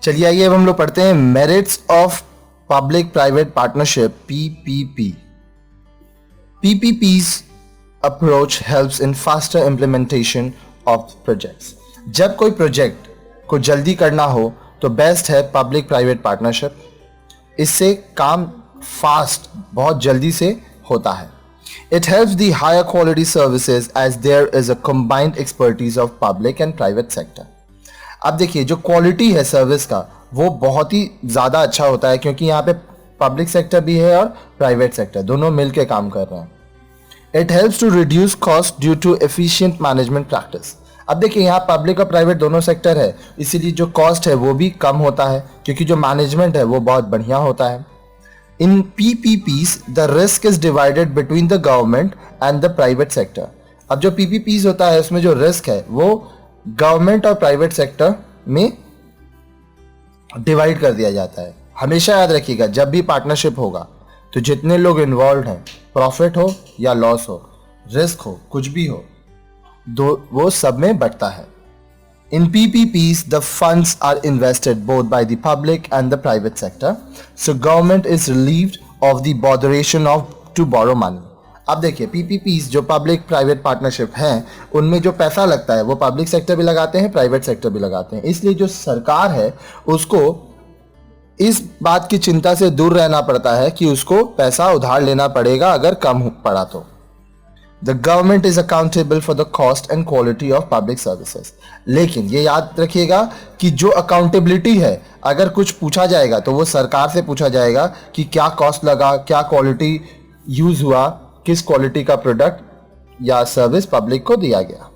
चलिए आइए अब हम लोग पढ़ते हैं merits of public private partnership PPP. PPP's approach helps in faster implementation of projects। जब कोई प्रोजेक्ट को जल्दी करना हो तो बेस्ट है पब्लिक प्राइवेट पार्टनरशिप। इससे काम फास्ट बहुत जल्दी से होता है। It helps the higher quality services as there is a combined expertise of public and private sector। अब देखिए जो क्वालिटी है सर्विस का वो बहुत ही ज़्यादा अच्छा होता है क्योंकि यहाँ पे पब्लिक सेक्टर भी है और प्राइवेट सेक्टर दोनों मिलके काम कर रहे हैं। It helps to reduce cost due to efficient management practice. अब देखिए यहाँ पब्लिक और प्राइवेट दोनों सेक्टर है, इसीलिए जो कॉस्ट है वो भी कम होता है क्योंकि जो मैनेजमेंट है वो बहुत बढ़िया होता है। इन PPPs the risk is divided between the government and the private sector. अब जो PPPs होता है उसमें जो रिस्क है वो गवर्नमेंट और प्राइवेट सेक्टर में डिवाइड कर दिया जाता है। हमेशा याद रखिएगा जब भी पार्टनरशिप होगा तो जितने लोग इन्वॉल्व हैं, प्रॉफिट हो या लॉस हो, रिस्क हो, कुछ भी हो, वो सब में बंटता है। इन PPPs the funds are invested both by the public and the private sector, so government is relieved of the botheration of to borrow money। अब देखिए PPPs जो पब्लिक प्राइवेट पार्टनरशिप हैं उनमें जो पैसा लगता है वो पब्लिक सेक्टर भी लगाते हैं, प्राइवेट सेक्टर भी लगाते हैं। इसलिए जो सरकार है उसको इस बात की चिंता से दूर रहना पड़ता है कि उसको पैसा उधार लेना पड़ेगा अगर कम पड़ा तो। The government is accountable for the cost and quality of public services. लेकिन ये याद रखिएगा कि जो अकाउंटेबिलिटी है, अगर कुछ पूछा जाएगा तो वो सरकार से पूछा जाएगा कि क्या कॉस्ट लगा, क्या क्वालिटी यूज हुआ, किस क्वालिटी का प्रोडक्ट या सर्विस पब्लिक को दिया गया।